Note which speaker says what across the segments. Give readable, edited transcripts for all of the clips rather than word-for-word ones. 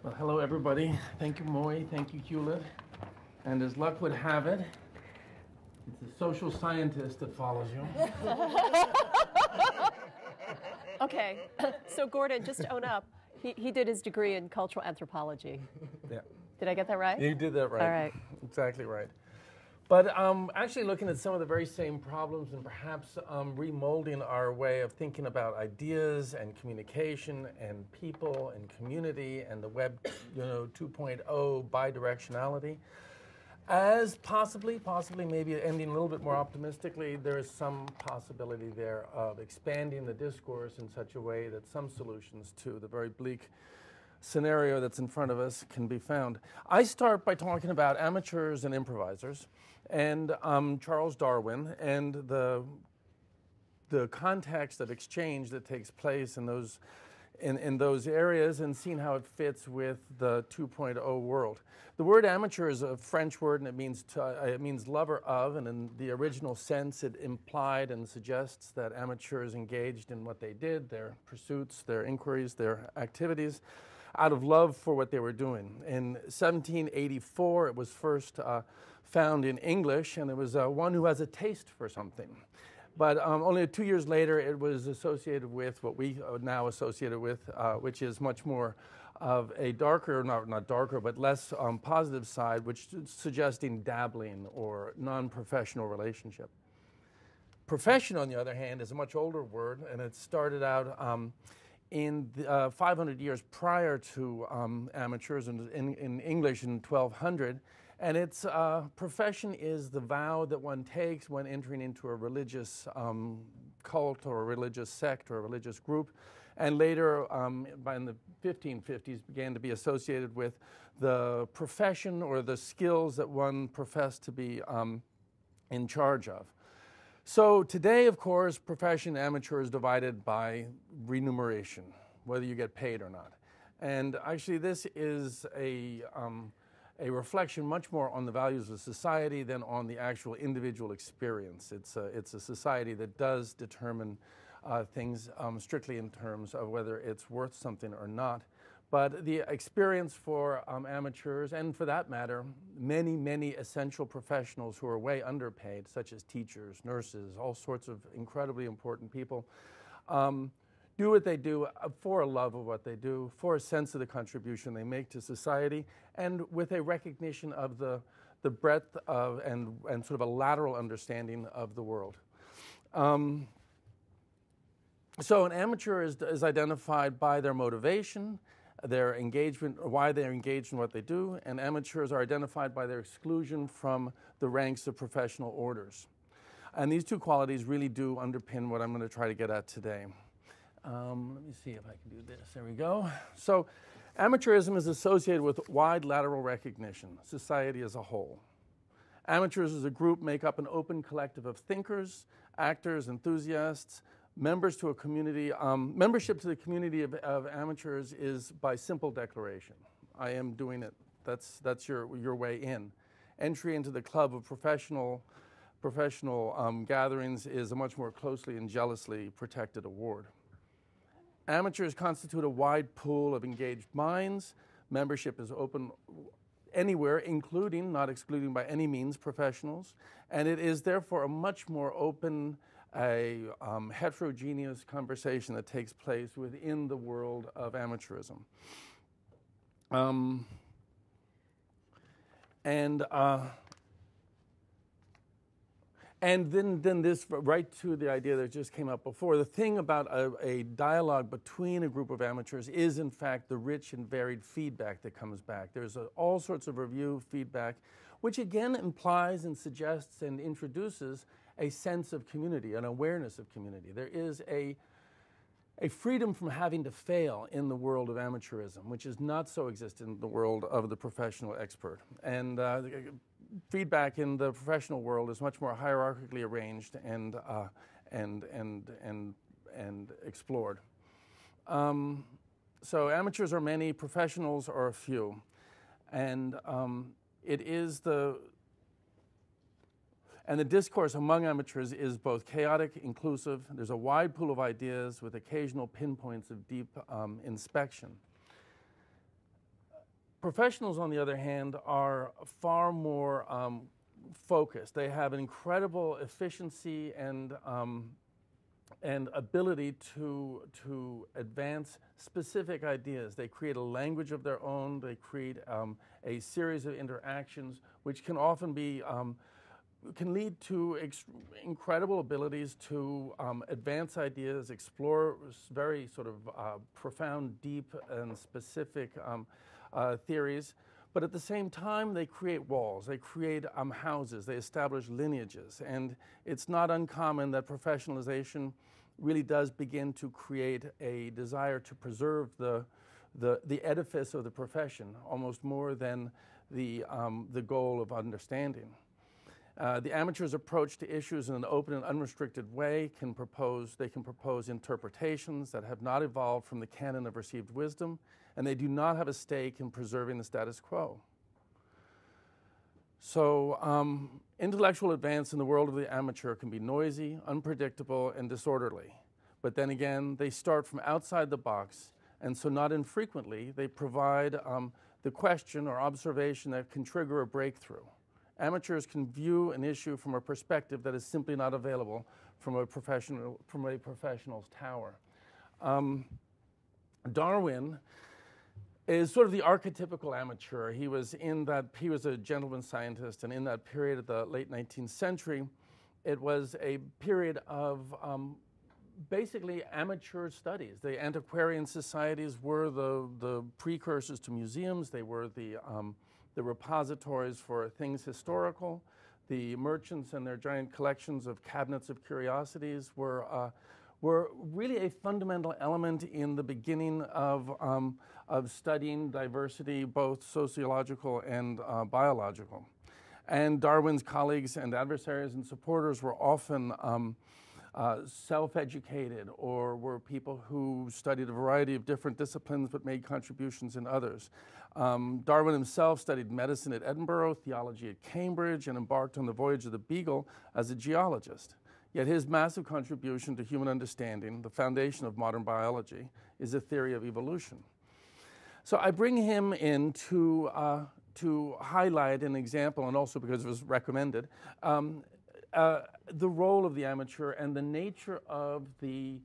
Speaker 1: Well, hello everybody. Thank you, Moy. Thank you, Hewlett. And as luck would have it, it's a social scientist that follows you.
Speaker 2: Okay, so Gordon, just to own up, he did his degree in cultural anthropology.
Speaker 1: Yeah.
Speaker 2: Did I get that right?
Speaker 1: You did that right.
Speaker 2: All right.
Speaker 1: Exactly right. But actually looking at some of the very same problems and perhaps remolding our way of thinking about ideas and communication and people and community and the web 2.0 bidirectionality. As possibly maybe ending a little bit more optimistically, there is some possibility there of expanding the discourse in such a way that some solutions to the very bleak scenario that's in front of us can be found. I start by talking about amateurs and improvisers and Charles Darwin and the context of exchange that takes place in those areas and seeing how it fits with the 2.0 world. The word amateur is a French word and it means lover of, and in the original sense it implied and suggests that amateurs engaged in what they did, their pursuits, their inquiries, their activities, out of love for what they were doing. In 1784 it was first found in English, and it was one who has a taste for something. But only 2 years later, it was associated with what we now associate it with, which is much more of a darker, not darker, but less positive side, which is suggesting dabbling or non-professional relationship. Profession, on the other hand, is a much older word, and it started out in 500 years prior to amateurs in English in 1200. And its profession is the vow that one takes when entering into a religious cult or a religious sect or a religious group. And later, by in the 1550s, began to be associated with the profession or the skills that one professed to be in charge of. So today, of course, profession amateur is divided by remuneration, whether you get paid or not. And actually, this is a reflection much more on the values of society than on the actual individual experience. It's a society that does determine things strictly in terms of whether it's worth something or not. But the experience for amateurs, and for that matter, many essential professionals who are way underpaid, such as teachers, nurses, all sorts of incredibly important people, do what they do for a love of what they do, for a sense of the contribution they make to society, and with a recognition of the breadth of and sort of a lateral understanding of the world. So an amateur is identified by their motivation, their engagement, why they're engaged in what they do, and amateurs are identified by their exclusion from the ranks of professional orders. And these two qualities really do underpin what I'm going to try to get at today. Let me see if I can do this. There we go. So amateurism is associated with wide lateral recognition, society as a whole. Amateurs as a group make up an open collective of thinkers, actors, enthusiasts, members to a community. Membership to the community of amateurs is by simple declaration. I am doing it. That's your way in. Entry into the club of professional gatherings is a much more closely and jealously protected award. Amateurs constitute a wide pool of engaged minds. Membership is open anywhere, including, not excluding by any means, professionals. And it is therefore a much more open, heterogeneous conversation that takes place within the world of amateurism. And then this, right to the idea that just came up before, the thing about a dialogue between a group of amateurs is, in fact, the rich and varied feedback that comes back. There's all sorts of review feedback, which again implies and suggests and introduces a sense of community, an awareness of community. There is a freedom from having to fail in the world of amateurism, which is not so existent in the world of the professional expert. And feedback in the professional world is much more hierarchically arranged and explored. So amateurs are many, professionals are a few, and the discourse among amateurs is both chaotic, inclusive. There's a wide pool of ideas with occasional pinpoints of deep inspection. Professionals, on the other hand, are far more focused. They have an incredible efficiency and ability to advance specific ideas. They create a language of their own. They create a series of interactions which can often be can lead to incredible abilities to advance ideas, explore very sort of profound, deep, and specific theories. But at the same time, they create walls, they create houses, they establish lineages. And it's not uncommon that professionalization really does begin to create a desire to preserve the edifice of the profession, almost more than the goal of understanding. The amateur's approach to issues in an open and unrestricted way they can propose interpretations that have not evolved from the canon of received wisdom, and they do not have a stake in preserving the status quo. So intellectual advance in the world of the amateur can be noisy, unpredictable, and disorderly. But then again, they start from outside the box, and so not infrequently, they provide the question or observation that can trigger a breakthrough. Amateurs can view an issue from a perspective that is simply not available from a professional's tower. Darwin is sort of the archetypical amateur. He was a gentleman scientist, and in that period of the late 19th century, it was a period of basically amateur studies. The antiquarian societies were the precursors to museums. They were the repositories for things historical. The merchants and their giant collections of cabinets of curiosities were really a fundamental element in the beginning of studying diversity, both sociological and biological. And Darwin's colleagues and adversaries and supporters were often self-educated, or were people who studied a variety of different disciplines but made contributions in others. Darwin himself studied medicine at Edinburgh, theology at Cambridge, and embarked on the voyage of the Beagle as a geologist. Yet his massive contribution to human understanding, the foundation of modern biology, is a theory of evolution. So I bring him in to highlight an example, and also because it was recommended, the role of the amateur and the nature of the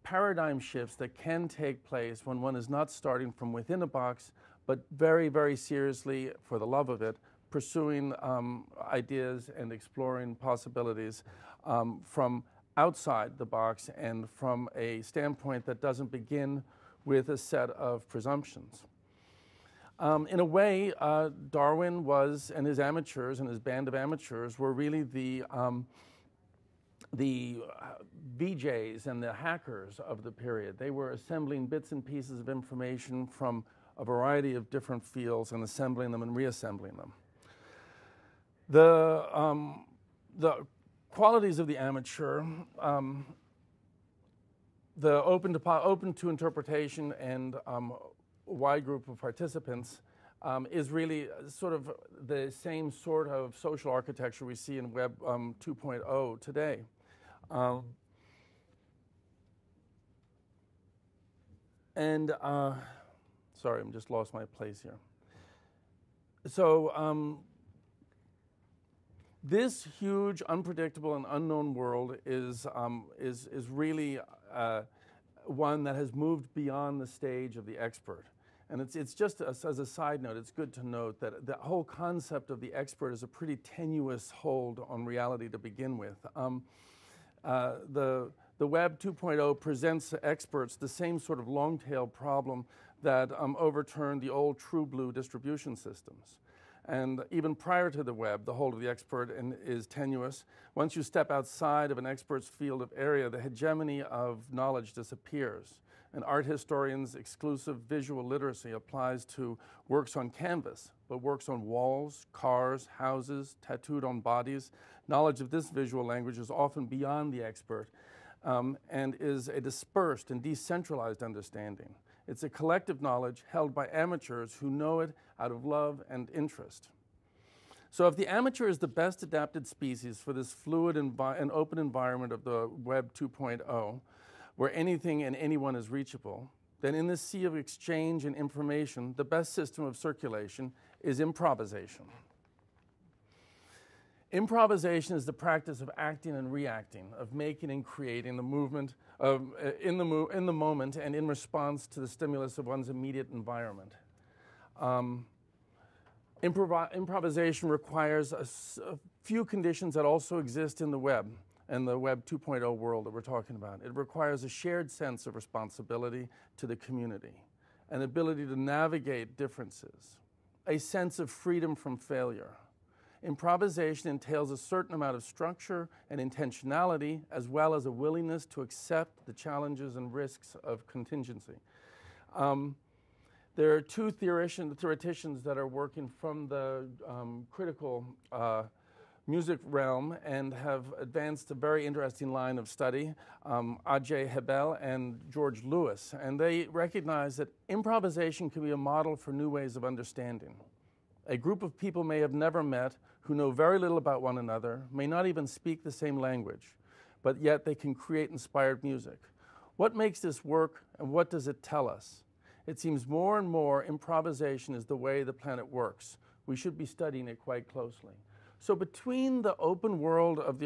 Speaker 1: paradigm shifts that can take place when one is not starting from within a box, but very, very seriously, for the love of it, pursuing ideas and exploring possibilities from outside the box and from a standpoint that doesn't begin with a set of presumptions. In a way, Darwin was, and his amateurs and his band of amateurs were really the VJs and the hackers of the period. They were assembling bits and pieces of information from a variety of different fields and assembling them and reassembling them. The qualities of the amateur, the open to interpretation and wide group of participants is really sort of the same sort of social architecture we see in Web 2.0 today. Sorry, I'm just lost my place here. So this huge, unpredictable, and unknown world is really one that has moved beyond the stage of the expert. And it's just, as a side note, it's good to note that the whole concept of the expert is a pretty tenuous hold on reality to begin with. The Web 2.0 presents to experts the same sort of long-tail problem that overturned the old true blue distribution systems. And even prior to the web, the hold of the expert is tenuous. Once you step outside of an expert's field of area, the hegemony of knowledge disappears. An art historian's exclusive visual literacy applies to works on canvas, but works on walls, cars, houses, tattooed on bodies. Knowledge of this visual language is often beyond the expert and is a dispersed and decentralized understanding. It's a collective knowledge held by amateurs who know it out of love and interest. So if the amateur is the best adapted species for this fluid and open environment of the Web 2.0, where anything and anyone is reachable, that in this sea of exchange and information, the best system of circulation is improvisation. Improvisation is the practice of acting and reacting, of making and creating the movement in the moment and in response to the stimulus of one's immediate environment. Improvisation requires a few conditions that also exist in the web and the Web 2.0 world that we're talking about. It requires a shared sense of responsibility to the community, an ability to navigate differences, a sense of freedom from failure. Improvisation entails a certain amount of structure and intentionality, as well as a willingness to accept the challenges and risks of contingency. There are two theoreticians that are working from the critical music realm and have advanced a very interesting line of study, Ajay Hebel and George Lewis. And they recognize that improvisation can be a model for new ways of understanding. A group of people may have never met, who know very little about one another, may not even speak the same language, but yet they can create inspired music. What makes this work, and what does it tell us? It seems more and more improvisation is the way the planet works. We should be studying it quite closely. So between the open world of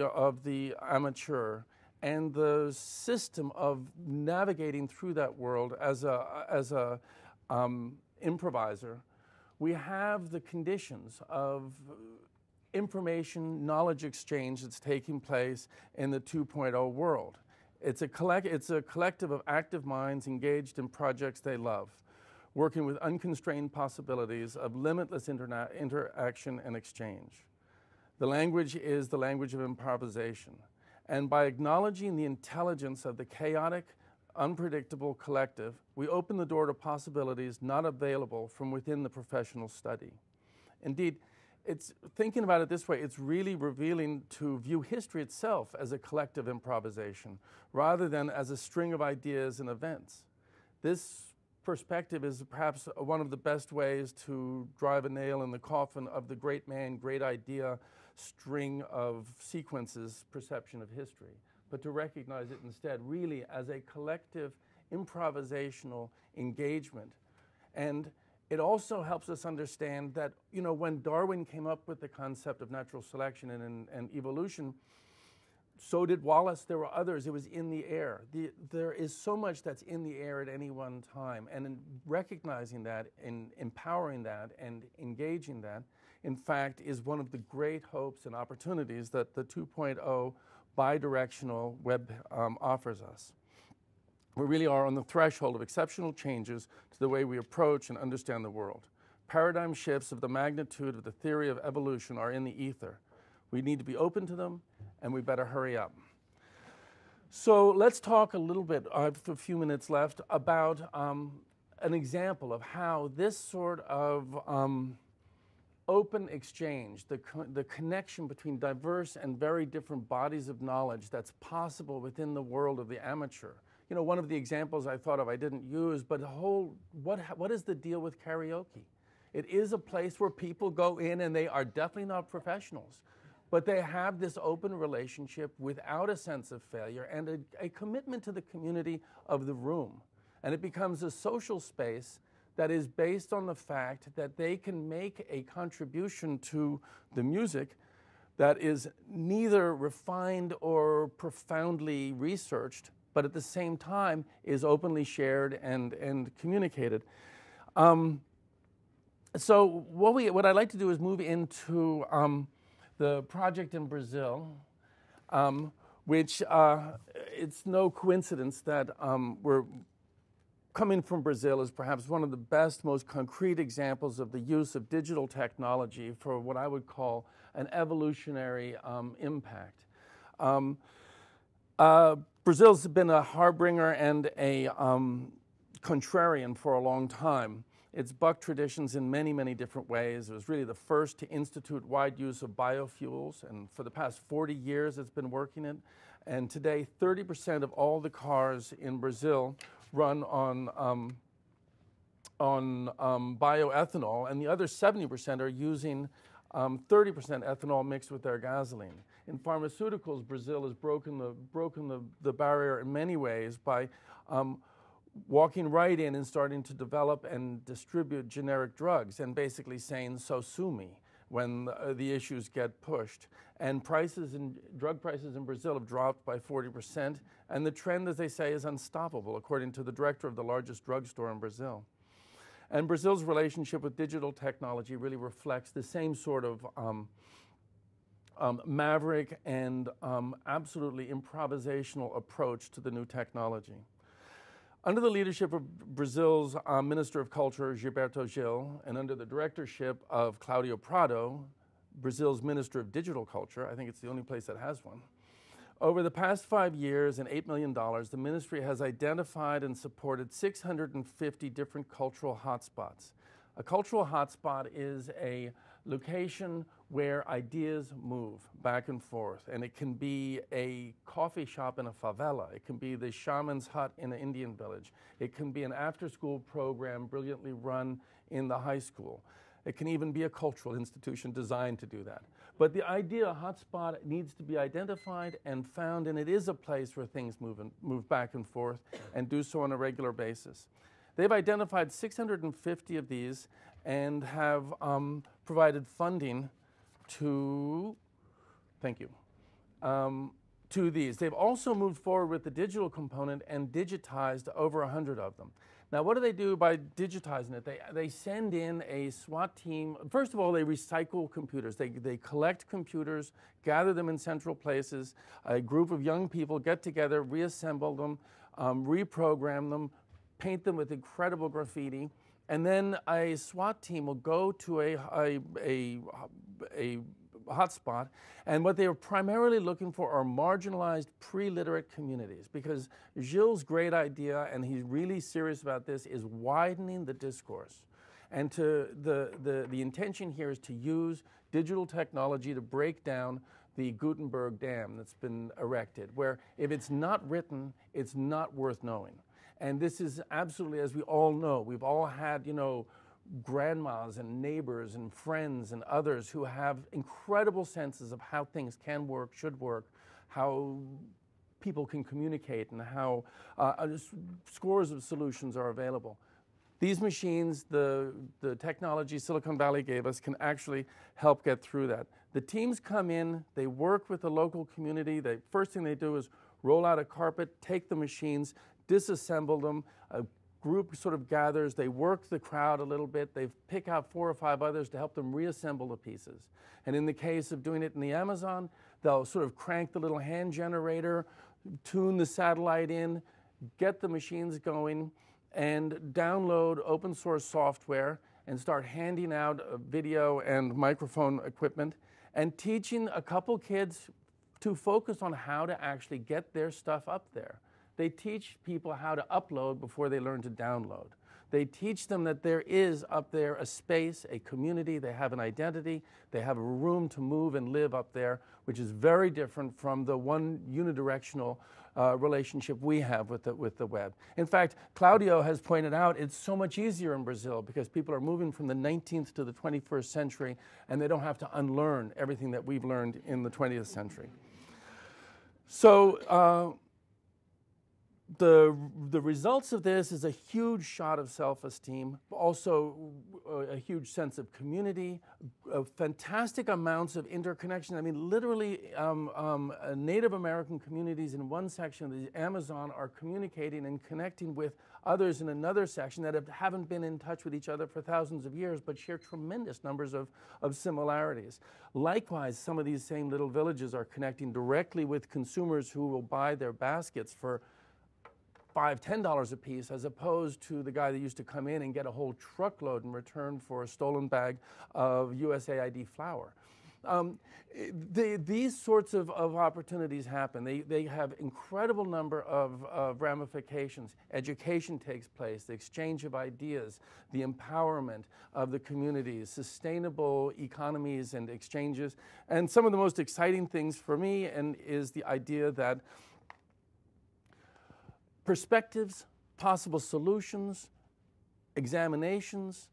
Speaker 1: the amateur and the system of navigating through that world as a improviser, we have the conditions of information, knowledge exchange that's taking place in the 2.0 world. It's a collective of active minds engaged in projects they love, working with unconstrained possibilities of limitless interaction and exchange. The language is the language of improvisation. And by acknowledging the intelligence of the chaotic, unpredictable collective, we open the door to possibilities not available from within the professional study. Indeed, it's thinking about it this way, it's really revealing to view history itself as a collective improvisation rather than as a string of ideas and events. This perspective is perhaps one of the best ways to drive a nail in the coffin of the great man, great idea, string of sequences perception of history, but to recognize it instead really as a collective improvisational engagement. And it also helps us understand that, you know, when Darwin came up with the concept of natural selection and evolution, so did Wallace. There were others. It was in the air. There is so much that's in the air at any one time. And in recognizing that, in empowering that, and engaging that, in fact, is one of the great hopes and opportunities that the 2.0 bidirectional web offers us. We really are on the threshold of exceptional changes to the way we approach and understand the world. Paradigm shifts of the magnitude of the theory of evolution are in the ether. We need to be open to them, and we better hurry up. So let's talk a little bit, I have a few minutes left, about an example of how this sort of open exchange, the connection between diverse and very different bodies of knowledge that's possible within the world of the amateur. You know, one of the examples I thought of I didn't use, but what is the deal with karaoke? It is a place where people go in and they are definitely not professionals, but they have this open relationship without a sense of failure and a commitment to the community of the room. And it becomes a social space that is based on the fact that they can make a contribution to the music that is neither refined or profoundly researched, but at the same time is openly shared and communicated. So what I'd like to do is move into the project in Brazil, which it's no coincidence that we're coming from Brazil is perhaps one of the best, most concrete examples of the use of digital technology for what I would call an evolutionary impact. Brazil's been a harbinger and a contrarian for a long time. It's bucked traditions in many, many different ways. It was really the first to institute wide use of biofuels, and for the past 40 years it's been working it. And today, 30% of all the cars in Brazil run on bioethanol, and the other 70% are using 30% ethanol mixed with their gasoline. In pharmaceuticals, Brazil has broken the barrier in many ways by walking right in and starting to develop and distribute generic drugs and basically saying, so sue me, when the issues get pushed. And drug prices in Brazil have dropped by 40%, and the trend, as they say, is unstoppable, according to the director of the largest drugstore in Brazil. And Brazil's relationship with digital technology really reflects the same sort of maverick and absolutely improvisational approach to the new technology. Under the leadership of Brazil's Minister of Culture, Gilberto Gil, and under the directorship of Claudio Prado, Brazil's Minister of Digital Culture, I think it's the only place that has one, over the past 5 years and $8 million, the ministry has identified and supported 650 different cultural hotspots. A cultural hotspot is a location where ideas move back and forth, and it can be a coffee shop in a favela, it can be the shaman's hut in an Indian village, it can be an after-school program brilliantly run in the high school. It can even be a cultural institution designed to do that. But the idea hotspot needs to be identified and found, and it is a place where things move back and forth and do so on a regular basis. They've identified 650 of these and have provided funding to, thank you, to these. They've also moved forward with the digital component and digitized over 100 of them. Now, what do they do by digitizing it? They send in a SWAT team. First of all, they recycle computers. They collect computers, gather them in central places. A group of young people get together, reassemble them, reprogram them, paint them with incredible graffiti, and then a SWAT team will go to a hotspot, and what they are primarily looking for are marginalized, pre-literate communities, because Gilles' great idea, and he's really serious about this, is widening the discourse. And the intention here is to use digital technology to break down the Gutenberg Dam that's been erected, where if it's not written, it's not worth knowing. And this is absolutely, as we all know, we've all had, grandmas and neighbors and friends and others who have incredible senses of how things can work, should work, how people can communicate, and how scores of solutions are available. These machines, the technology Silicon Valley gave us, can actually help get through that. The teams come in, they work with the local community. The first thing they do is roll out a carpet, take the machines, disassemble them. A group sort of gathers, they work the crowd a little bit, they pick out 4 or 5 others to help them reassemble the pieces. And in the case of doing it in the Amazon, they'll sort of crank the little hand generator, tune the satellite in, get the machines going, and download open source software and start handing out video and microphone equipment and teaching a couple kids to focus on how to actually get their stuff up there. They teach people how to upload before they learn to download. They teach them that there is up there a space, a community, they have an identity, they have a room to move and live up there, which is very different from the one unidirectional relationship we have with the web. In fact, Claudio has pointed out it's so much easier in Brazil because people are moving from the 19th to the 21st century and they don't have to unlearn everything that we've learned in the 20th century. So, the results of this is a huge shot of self-esteem, also a huge sense of community, fantastic amounts of interconnection. I mean, literally, Native American communities in one section of the Amazon are communicating and connecting with others in another section that haven't been in touch with each other for thousands of years, but share tremendous numbers of similarities. Likewise, some of these same little villages are connecting directly with consumers who will buy their baskets for $5, $10 a piece, as opposed to the guy that used to come in and get a whole truckload in return for a stolen bag of USAID flour. These sorts of opportunities happen. They have incredible number of ramifications. Education takes place, the exchange of ideas, the empowerment of the communities, sustainable economies and exchanges. And some of the most exciting things for me is the idea that perspectives, possible solutions, examinations,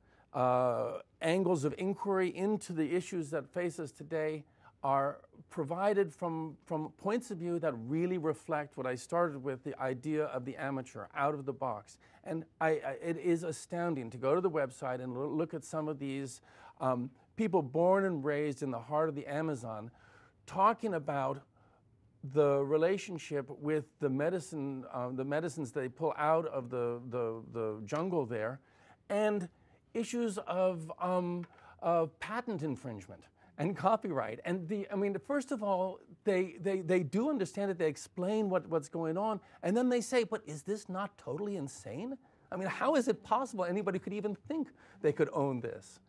Speaker 1: angles of inquiry into the issues that face us today are provided from points of view that really reflect what I started with, the idea of the amateur, out of the box. And it is astounding to go to the website and look at some of these people born and raised in the heart of the Amazon talking about the relationship with the medicines they pull out of the jungle there, and issues of patent infringement and copyright. And first of all, they do understand it. They explain what's going on, and then they say, but is this not totally insane? I mean, how is it possible anybody could even think they could own this?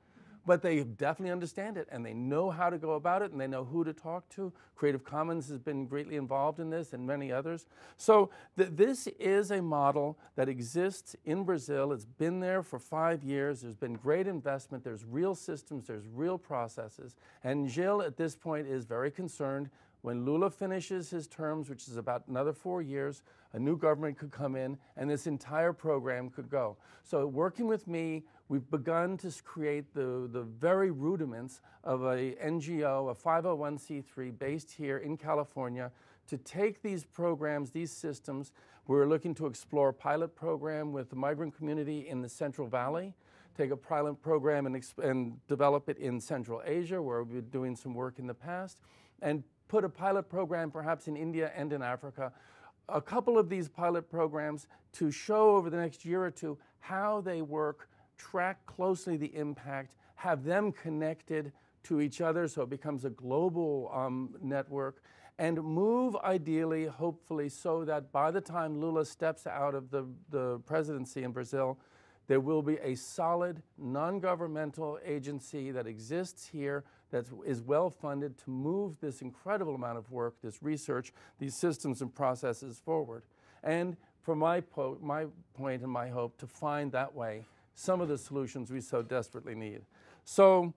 Speaker 1: But they definitely understand it, and they know how to go about it, and they know who to talk to. Creative Commons has been greatly involved in this, and many others. So this is a model that exists in Brazil. It's been there for 5 years. There's been great investment. There's real systems. There's real processes. And Gil, at this point, is very concerned. When Lula finishes his terms, which is about another 4 years, a new government could come in, and this entire program could go. So working with me, we've begun to create the very rudiments of a NGO, a 501c3 based here in California, to take these programs, these systems. We're looking to explore a pilot program with the migrant community in the Central Valley, take a pilot program and develop it in Central Asia, where we've been doing some work in the past, and put a pilot program perhaps in India and in Africa. A couple of these pilot programs to show over the next year or two how they work, track closely the impact, have them connected to each other so it becomes a global network, and move ideally, hopefully, so that by the time Lula steps out of the presidency in Brazil, there will be a solid, non-governmental agency that exists here that is well-funded to move this incredible amount of work, this research, these systems and processes forward. And from my point and my hope, to find that way some of the solutions we so desperately need. So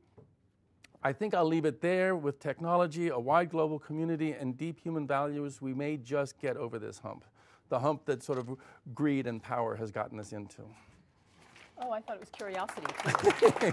Speaker 1: I think I'll leave it there. With technology, a wide global community, and deep human values, we may just get over this hump, the hump that sort of greed and power has gotten us into.
Speaker 2: Oh, I thought it was curiosity. Okay.